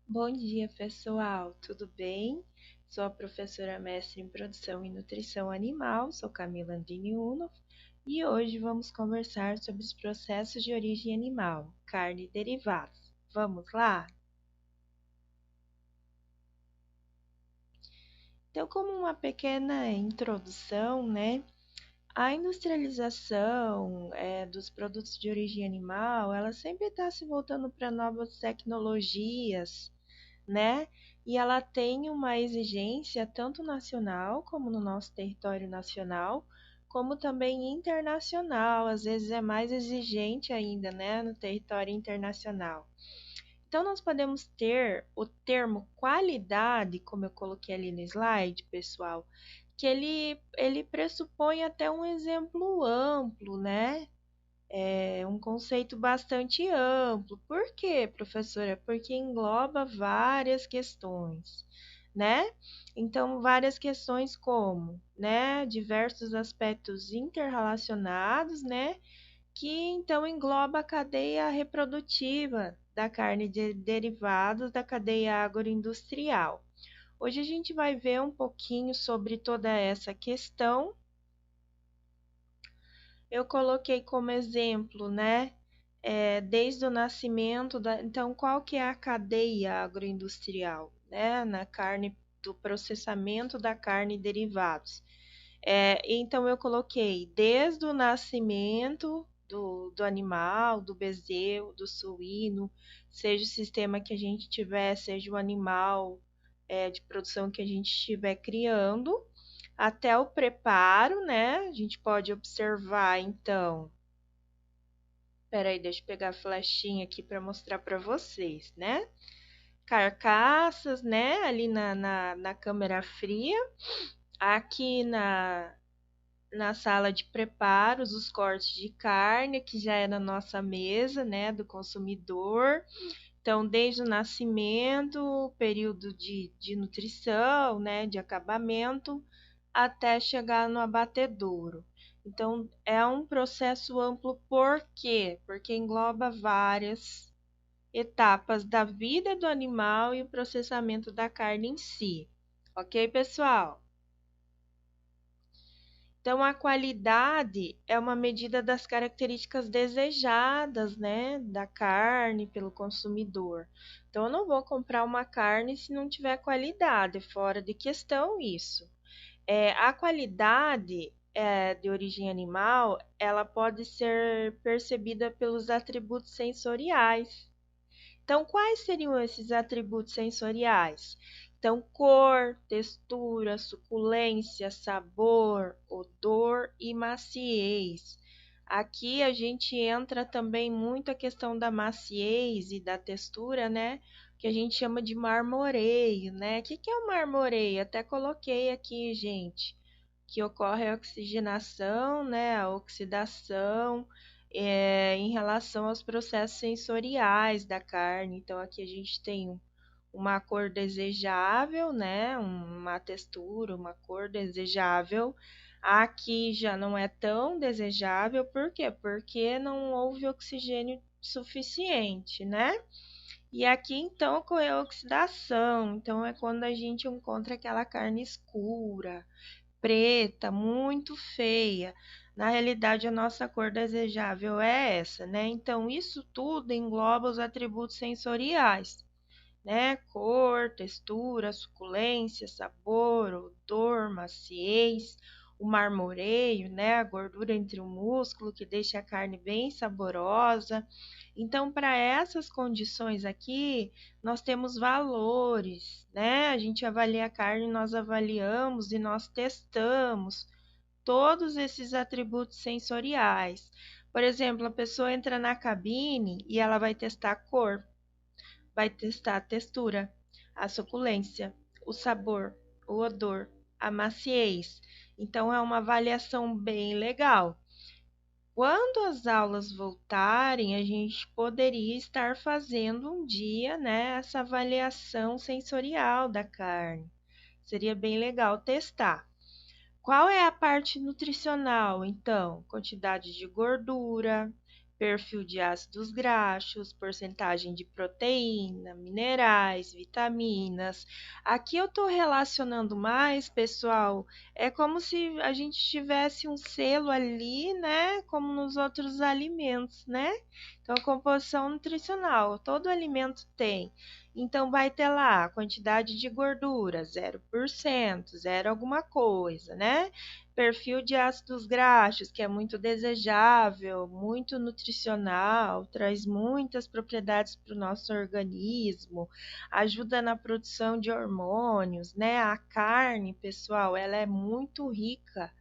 Bom dia, pessoal. Tudo bem? Sou a professora mestre em Produção e Nutrição Animal, sou Camila Andrini Uno, e hoje vamos conversar sobre os processos de origem animal, carne e derivados. Vamos lá? Então, como uma pequena introdução, né? A industrialização dos produtos de origem animal, ela sempre está se voltando para novas tecnologias, né? E ela tem uma exigência tanto nacional, como no nosso território nacional, como também internacional. Às vezes é mais exigente ainda, né, no território internacional. Então, nós podemos ter o termo qualidade, como eu coloquei ali no slide, pessoal, que ele pressupõe até um exemplo amplo, né? É um conceito bastante amplo. Por quê, professora? Porque engloba várias questões, né? Então, várias questões como, né, diversos aspectos interrelacionados, né, que então engloba a cadeia reprodutiva da carne de derivados da cadeia agroindustrial. Hoje a gente vai ver um pouquinho sobre toda essa questão. Eu coloquei como exemplo, né, desde o nascimento da, então qual que é a cadeia agroindustrial, né, na carne, do processamento da carne e derivados. Então eu coloquei desde o nascimento do animal, do bezerro, do suíno, seja o sistema que a gente tiver, seja o animal de produção que a gente estiver criando, até o preparo, né? A gente pode observar, então. Peraí, deixa eu pegar a flechinha aqui para mostrar para vocês, né? Carcaças, né? Ali na câmara fria. Aqui na sala de preparos, os cortes de carne, que já é na nossa mesa, né? Do consumidor. Então, desde o nascimento, o período de nutrição, né, de acabamento, até chegar no abatedouro. Então, é um processo amplo, por quê? Porque engloba várias etapas da vida do animal e o processamento da carne em si. Ok, pessoal? Então, a qualidade é uma medida das características desejadas, né, da carne pelo consumidor. Então, eu não vou comprar uma carne se não tiver qualidade, é fora de questão isso. A qualidade de origem animal, ela pode ser percebida pelos atributos sensoriais. Então, quais seriam esses atributos sensoriais? Então, cor, textura, suculência, sabor, odor e maciez. Aqui a gente entra também muito a questão da maciez e da textura, né? Que a gente chama de marmoreio, né? O que é o marmoreio? Até coloquei aqui, gente, que ocorre a oxigenação, né? A oxidação em relação aos processos sensoriais da carne. Então, aqui a gente tem uma cor desejável, né? Uma textura, uma cor desejável. Aqui já não é tão desejável, por quê? Porque não houve oxigênio suficiente, né? E aqui então ocorreu a oxidação, então é quando a gente encontra aquela carne escura, preta, muito feia. Na realidade, a nossa cor desejável é essa, né? Então, isso tudo engloba os atributos sensoriais, né? Cor, textura, suculência, sabor, odor, maciez, o marmoreio, né? A gordura entre o músculo que deixa a carne bem saborosa. Então, para essas condições aqui, nós temos valores, né? A gente avalia a carne, nós avaliamos e nós testamos todos esses atributos sensoriais. Por exemplo, a pessoa entra na cabine e ela vai testar a cor, vai testar a textura, a suculência, o sabor, o odor, a maciez. Então, é uma avaliação bem legal. Quando as aulas voltarem, a gente poderia estar fazendo um dia, né, essa avaliação sensorial da carne. Seria bem legal testar. Qual é a parte nutricional, então? Quantidade de gordura, perfil de ácidos graxos, porcentagem de proteína, minerais, vitaminas. Aqui eu estou relacionando mais, pessoal, é como se a gente tivesse um selo ali, né? Como nos outros alimentos, né? Então, composição nutricional, todo alimento tem. Então, vai ter lá a quantidade de gordura, 0%, zero alguma coisa, né? Perfil de ácidos graxos, que é muito desejável, muito nutricional, traz muitas propriedades para o nosso organismo, ajuda na produção de hormônios, né? A carne, pessoal, ela é muito rica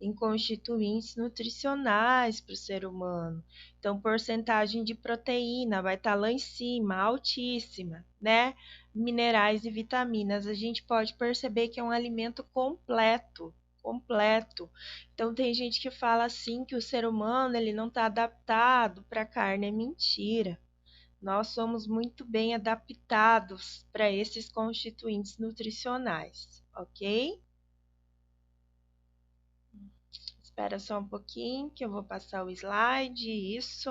em constituintes nutricionais para o ser humano. Então, porcentagem de proteína vai estar lá em cima, altíssima, né? Minerais e vitaminas. A gente pode perceber que é um alimento completo, completo. Então tem gente que fala assim que o ser humano ele não está adaptado para carne, é mentira. Nós somos muito bem adaptados para esses constituintes nutricionais, ok? Espera só um pouquinho que eu vou passar o slide. Isso.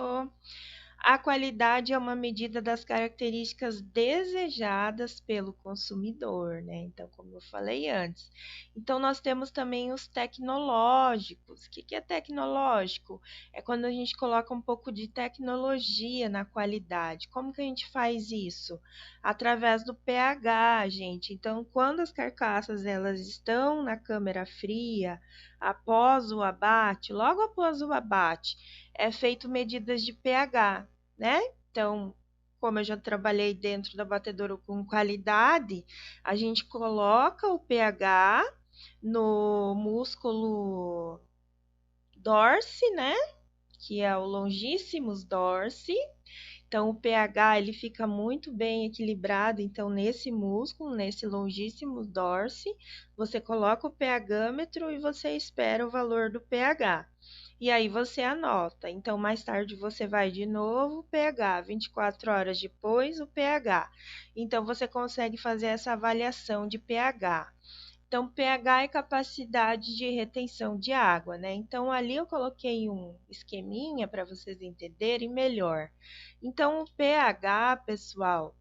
A qualidade é uma medida das características desejadas pelo consumidor, né? Então, como eu falei antes. Então, nós temos também os tecnológicos. O que é tecnológico? É quando a gente coloca um pouco de tecnologia na qualidade. Como que a gente faz isso? Através do pH, gente. Então, quando as carcaças elas estão na câmara fria, após o abate, logo após o abate, é feito medidas de pH, né? Então, como eu já trabalhei dentro da batedora com qualidade, a gente coloca o pH no músculo dorsi, né? Que é o longíssimos dorsi. Então, o pH ele fica muito bem equilibrado. Então, nesse músculo, nesse longíssimo dorsi, você coloca o pHmetro e você espera o valor do pH. E aí você anota. Então, mais tarde você vai de novo, pH. 24 horas depois, o pH. Então, você consegue fazer essa avaliação de pH. Então, pH é capacidade de retenção de água, né? Então, ali eu coloquei um esqueminha para vocês entenderem melhor. Então, o pH, pessoal,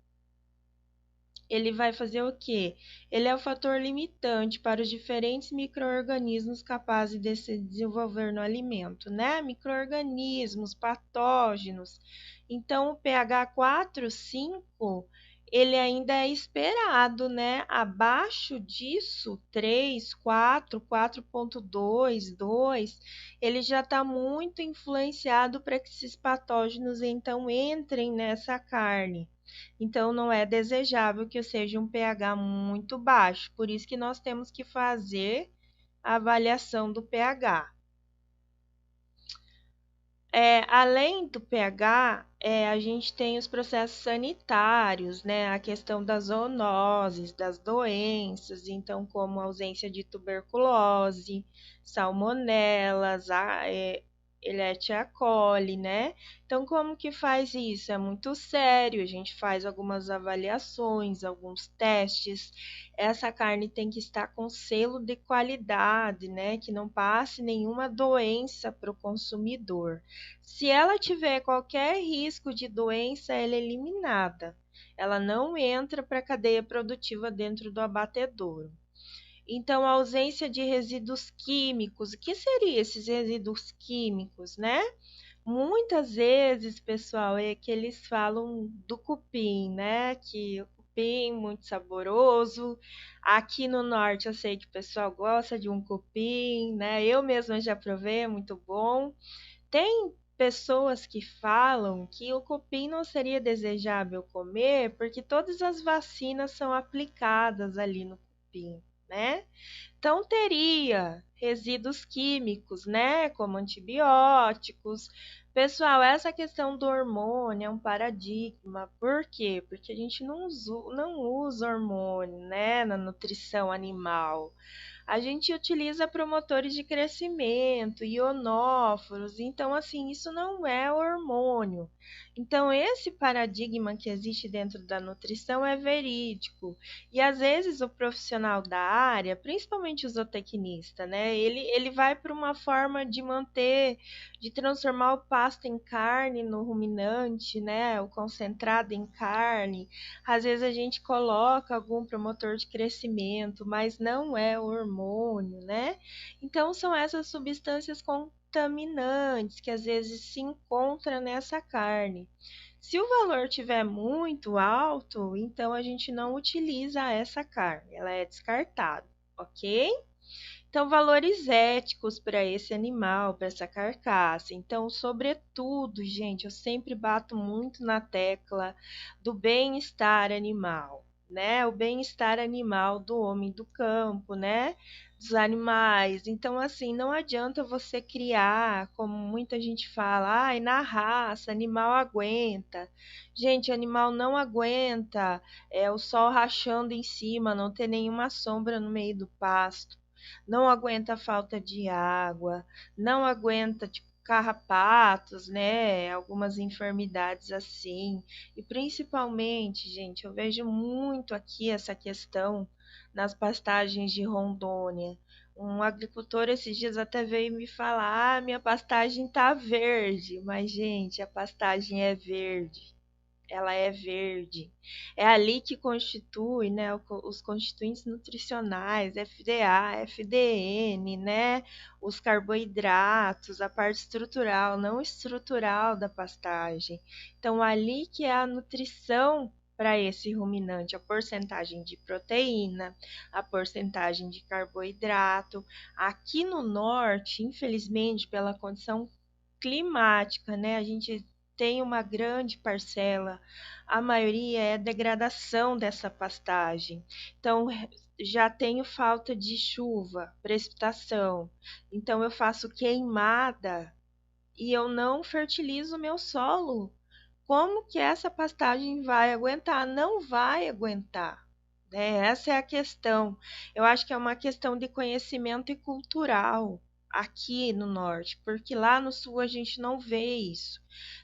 ele vai fazer o quê? Ele é o fator limitante para os diferentes micro-organismos capazes de se desenvolver no alimento, né? Micro-organismos, patógenos. Então, o pH 4, 5, ele ainda é esperado, né? Abaixo disso, 3, 4, 4,2, 2, ele já está muito influenciado para que esses patógenos então entrem nessa carne. Então, não é desejável que seja um pH muito baixo, por isso que nós temos que fazer a avaliação do pH. Além do pH, a gente tem os processos sanitários, né? A questão das zoonoses, das doenças, então, como ausência de tuberculose, salmonelas, Escherichia coli, né? Então, como que faz isso? É muito sério, a gente faz algumas avaliações, alguns testes. Essa carne tem que estar com selo de qualidade, né? Que não passe nenhuma doença para o consumidor. Se ela tiver qualquer risco de doença, ela é eliminada. Ela não entra para a cadeia produtiva dentro do abatedouro. Então, a ausência de resíduos químicos. O que seriam esses resíduos químicos, né? Muitas vezes, pessoal, é que eles falam do cupim, né? Que o cupim muito saboroso. Aqui no norte eu sei que o pessoal gosta de um cupim, né? Eu mesma já provei, é muito bom. Tem pessoas que falam que o cupim não seria desejável comer porque todas as vacinas são aplicadas ali no cupim, né? Então teria resíduos químicos, né, como antibióticos. Pessoal, essa questão do hormônio é um paradigma. Por quê? Porque a gente não usa hormônio, né, na nutrição animal. A gente utiliza promotores de crescimento, ionóforos, então assim, isso não é hormônio. Então esse paradigma que existe dentro da nutrição é verídico. E às vezes o profissional da área, principalmente o zootecnista, né, ele vai para uma forma de manter, de transformar o pasto em carne no ruminante, né, o concentrado em carne. Às vezes a gente coloca algum promotor de crescimento, mas não é hormônio, né? Então são essas substâncias contaminantes que às vezes se encontram nessa carne. Se o valor tiver muito alto, então a gente não utiliza essa carne, ela é descartada, ok? Então, valores éticos para esse animal, para essa carcaça. Então, sobretudo, gente, eu sempre bato muito na tecla do bem-estar animal, né? O bem-estar animal do homem do campo, né? Dos animais. Então, assim, não adianta você criar, como muita gente fala, ai, na raça, animal aguenta. Gente, animal não aguenta o sol rachando em cima, não ter nenhuma sombra no meio do pasto, não aguenta a falta de água, não aguenta tipo carrapatos, né? Algumas enfermidades assim. E principalmente, gente, eu vejo muito aqui essa questão nas pastagens de Rondônia. Um agricultor esses dias até veio me falar: "Ah, minha pastagem tá verde". Mas, gente, a pastagem é verde, ela é verde. É ali que constitui, né, os constituintes nutricionais, FDA, FDN, né, os carboidratos, a parte estrutural, não estrutural da pastagem. Então, ali que é a nutrição para esse ruminante, a porcentagem de proteína, a porcentagem de carboidrato. Aqui no norte, infelizmente, pela condição climática, né, a gente tem uma grande parcela, a maioria é degradação dessa pastagem. Então, já tenho falta de chuva, precipitação. Então, eu faço queimada e eu não fertilizo o meu solo. Como que essa pastagem vai aguentar? Não vai aguentar. Né? Essa é a questão. Eu acho que é uma questão de conhecimento e cultural aqui no norte, porque lá no sul a gente não vê isso.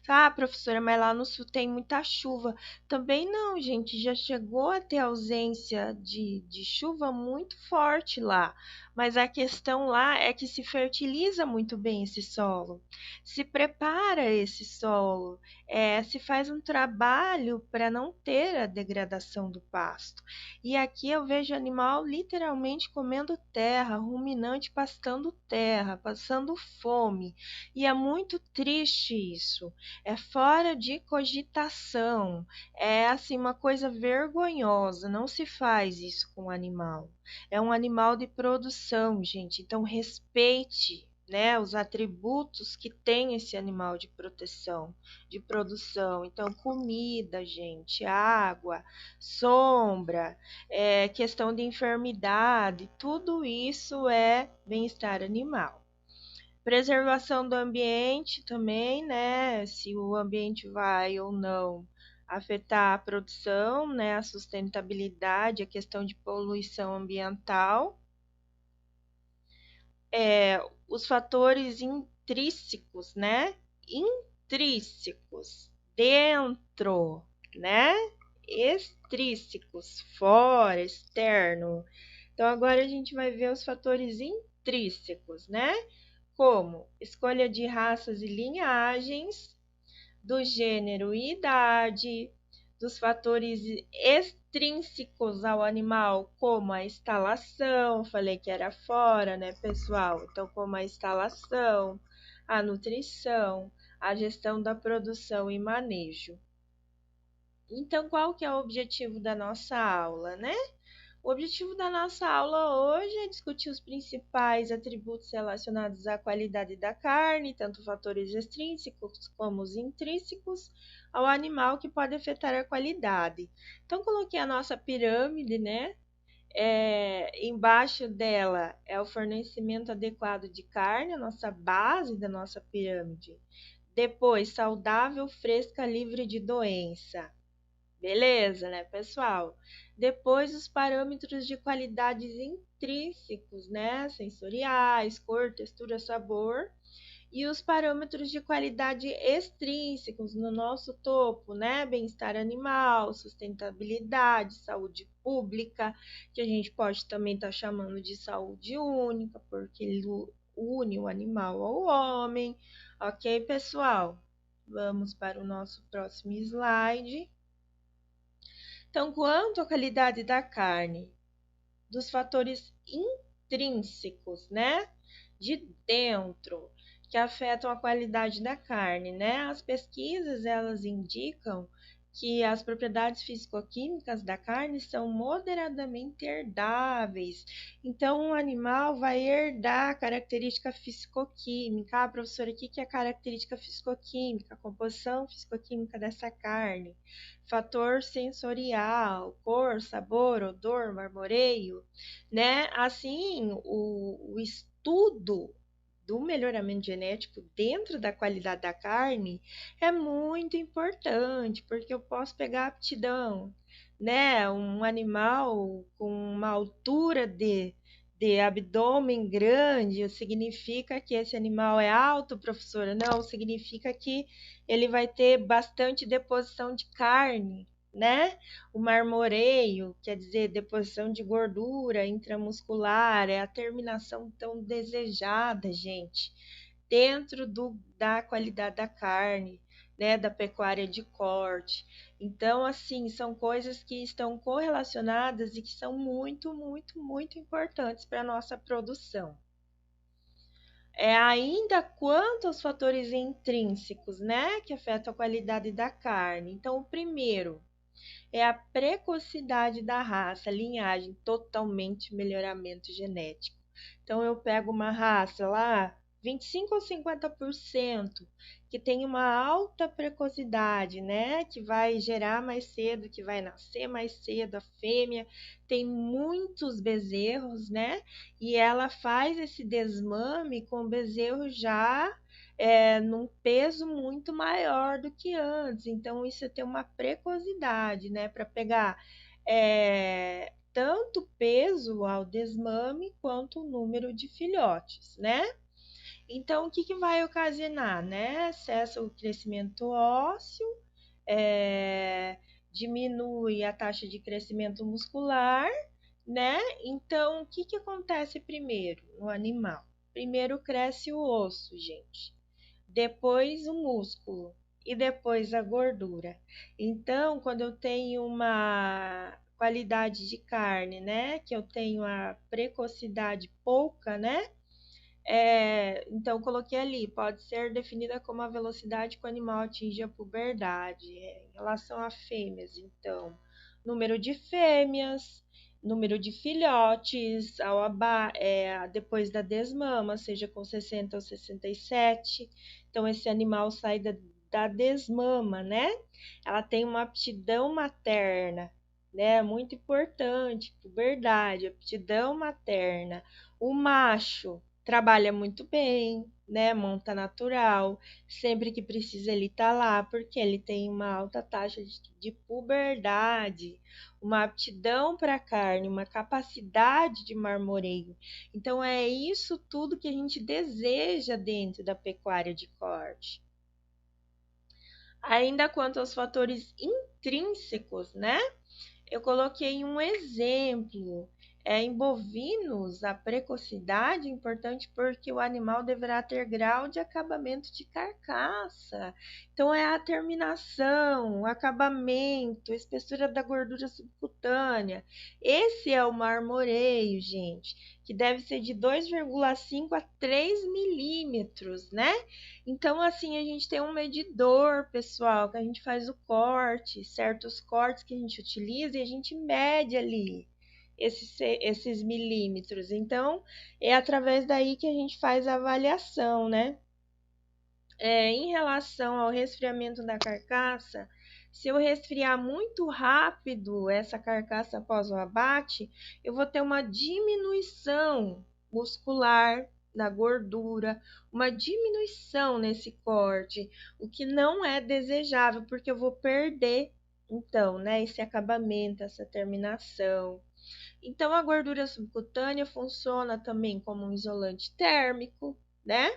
Ah, professora, mas lá no sul tem muita chuva. Também não, gente, já chegou a ter ausência de chuva muito forte lá. Mas a questão lá é que se fertiliza muito bem esse solo, se prepara esse solo, se faz um trabalho para não ter a degradação do pasto. E aqui eu vejo animal literalmente comendo terra, ruminante pastando terra, passando fome. E é muito triste isso. É fora de cogitação. É assim uma coisa vergonhosa. Não se faz isso com o animal. É um animal de produção, gente. Então respeite, né, os atributos que tem esse animal de proteção, de produção. Então, comida, gente, água, sombra, questão de enfermidade, tudo isso é bem-estar animal. Preservação do ambiente também, né? Se o ambiente vai ou não afetar a produção, né? A sustentabilidade, a questão de poluição ambiental. Os fatores intrínsecos, né? Intrínsecos dentro, né? Extrínsecos fora, externo. Então agora a gente vai ver os fatores intrínsecos, né? Como escolha de raças e linhagens, do gênero e idade, dos fatores extrínsecos ao animal, como a instalação, falei que era fora, né, pessoal? Então, como a instalação, a nutrição, a gestão da produção e manejo. Então, qual que é o objetivo da nossa aula, né? O objetivo da nossa aula hoje é discutir os principais atributos relacionados à qualidade da carne, tanto fatores extrínsecos como os intrínsecos ao animal que pode afetar a qualidade. Então, coloquei a nossa pirâmide, né? Embaixo dela é o fornecimento adequado de carne, a nossa base da nossa pirâmide. Depois, saudável, fresca, livre de doença. Beleza, né, pessoal? Depois, os parâmetros de qualidades intrínsecos, né? Sensoriais, cor, textura, sabor. E os parâmetros de qualidade extrínsecos no nosso topo, né? Bem-estar animal, sustentabilidade, saúde pública, que a gente pode também estar chamando de saúde única, porque ele une o animal ao homem. Ok, pessoal? Vamos para o nosso próximo slide. Então, quanto à qualidade da carne, dos fatores intrínsecos, né, de dentro, que afetam a qualidade da carne, né? As pesquisas, elas indicam que as propriedades físico-químicas da carne são moderadamente herdáveis. Então, o animal vai herdar característica físico-química. Ah, professora, o que é característica físico-química? A composição físico-química dessa carne. Fator sensorial, cor, sabor, odor, marmoreio, né? Assim, o estudo do melhoramento genético dentro da qualidade da carne é muito importante, porque eu posso pegar a aptidão, né? Um animal com uma altura de abdômen grande, significa que esse animal é alto, professora? Não, significa que ele vai ter bastante deposição de carne, né? O marmoreio, quer dizer, deposição de gordura intramuscular, é a terminação tão desejada, gente, dentro da qualidade da carne, né, da pecuária de corte. Então, assim, são coisas que estão correlacionadas e que são muito, muito, muito importantes para a nossa produção. Ainda quanto aos fatores intrínsecos, né, que afetam a qualidade da carne. Então, o primeiro é a precocidade da raça, linhagem, totalmente melhoramento genético. Então, eu pego uma raça lá, 25 ou 50%, que tem uma alta precocidade, né? Que vai gerar mais cedo, que vai nascer mais cedo. A fêmea tem muitos bezerros, né? E ela faz esse desmame com o bezerro já num peso muito maior do que antes. Então, isso tem uma precocidade, né? Para pegar tanto peso ao desmame quanto o número de filhotes, né? Então, o que vai ocasionar, né? Cessa o crescimento ósseo, diminui a taxa de crescimento muscular, né? Então, o que acontece primeiro no animal? Primeiro cresce o osso, gente, depois o músculo e depois a gordura. Então, quando eu tenho uma qualidade de carne, né, que eu tenho a precocidade pouca, né, então coloquei ali, pode ser definida como a velocidade que o animal atinge a puberdade. Em relação a fêmeas, então, número de fêmeas, número de filhotes depois da desmama, seja com 60 ou 67. Então, esse animal sai da desmama, né? Ela tem uma aptidão materna, né? Muito importante, puberdade, aptidão materna. O macho trabalha muito bem, né? Monta natural, sempre que precisa ele tá lá, porque ele tem uma alta taxa de puberdade, uma aptidão para carne, uma capacidade de marmoreio. Então é isso tudo que a gente deseja dentro da pecuária de corte. Ainda quanto aos fatores intrínsecos, né? Eu coloquei um exemplo. Em bovinos, a precocidade é importante porque o animal deverá ter grau de acabamento de carcaça. Então, é a terminação, o acabamento, a espessura da gordura subcutânea. Esse é o marmoreio, gente, que deve ser de 2,5 a 3 milímetros, né? Então, assim, a gente tem um medidor, pessoal, que a gente faz o corte, certos cortes que a gente utiliza e a gente mede ali esses milímetros. Então, é através daí que a gente faz a avaliação, né? Em relação ao resfriamento da carcaça, se eu resfriar muito rápido essa carcaça após o abate, eu vou ter uma diminuição muscular na gordura, uma diminuição nesse corte, o que não é desejável, porque eu vou perder Então, né, esse acabamento, essa terminação. Então, a gordura subcutânea funciona também como um isolante térmico, né?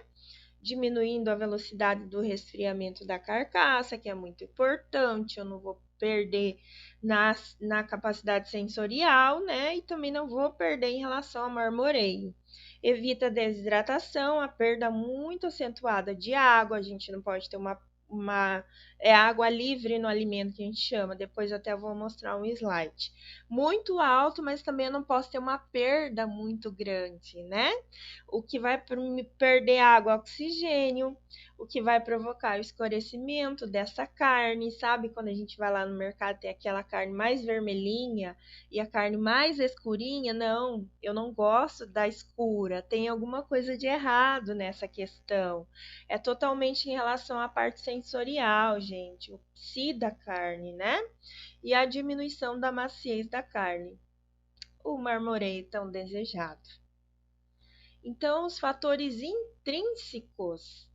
Diminuindo a velocidade do resfriamento da carcaça, que é muito importante. Eu não vou perder na capacidade sensorial, né? E também não vou perder em relação ao marmoreio. Evita a desidratação, a perda muito acentuada de água. A gente não pode ter uma água livre no alimento que a gente chama. Depois até vou mostrar um slide. Muito alto, mas também eu não posso ter uma perda muito grande, né? O que vai perder água, oxigênio, o que vai provocar o escurecimento dessa carne, sabe? Quando a gente vai lá no mercado tem aquela carne mais vermelhinha e a carne mais escurinha, não, eu não gosto da escura. Tem alguma coisa de errado nessa questão. É totalmente em relação à parte sensorial, gente, o psi da carne, né? E a diminuição da maciez da carne. O marmoreio tão desejado. Então, os fatores intrínsecos